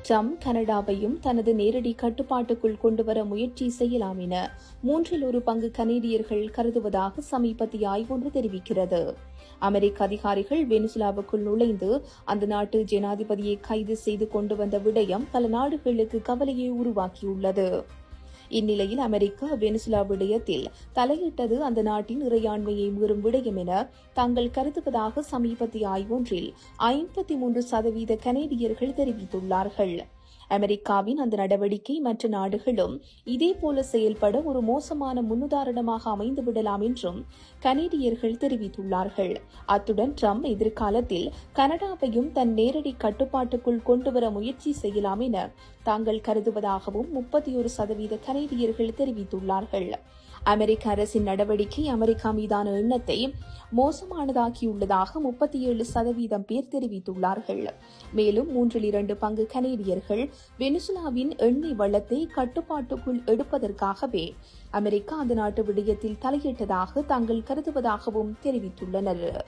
Trump கனடாவையும் தனது நேரடி கட்டுப்பாட்டுக்குள் கொண்டுவர முயற்சி செய்யலாம் என 1/3 கனேடியர்கள் கருதுவதாக சமீபத்திய ஆய்வொன்று தெரிவிக்கிறது. அமெரிக்க அதிகாரிகள் வெனிசுலாவுக்குள் நுழைந்து அந்த நாட்டு ஜனாதிபதியை கைது செய்து கொண்டு வந்த விடயம் பல நாடுகளுக்கு கவலையை உருவாக்கியுள்ளது. இந்நிலையில் அமெரிக்கா வெனிசுலா விடயத்தில் தலையிட்டது அந்த நாட்டின் இறையாண்மையை மீறும் விடயம் என தாங்கள் கருதுவதாக சமீபத்திய ஆய்வொன்றில் 53% கனேடியர்கள் தெரிவித்துள்ளார்கள். அமெரிக்காவின் அந்த நடவடிக்கை மற்ற நாடுகளும் இதேபோல செயல்பட ஒரு மோசமான முன்னுதாரணமாக அமைந்துவிடலாம் என்றும் கனேடியர்கள் தெரிவித்துள்ளார்கள். அத்துடன் ட்ரம்ப் எதிர்காலத்தில் கனடாவையும் தன் நேரடி கட்டுப்பாட்டுக்குள் கொண்டுவர முயற்சி செய்யலாம் என தாங்கள் கருதுவதாகவும் 31% கனேடியர்கள் தெரிவித்துள்ளார்கள். அமெரிக்க அரசின் நடவடிக்கை அமெரிக்கா மீதான எண்ணத்தை மோசமானதாக்கியுள்ளதாக 37% பேர் தெரிவித்துள்ளார்கள். மேலும் 2/3 கனேடியர்கள் வெனிசுலாவின் எண்ணெய் வளத்தை கட்டுப்பாட்டுக்குள் எடுப்பதற்காகவே அமெரிக்கா அந்த நாட்டு விடயத்தில் தலையிட்டதாக தாங்கள் கருதுவதாகவும் தெரிவித்துள்ளனர்.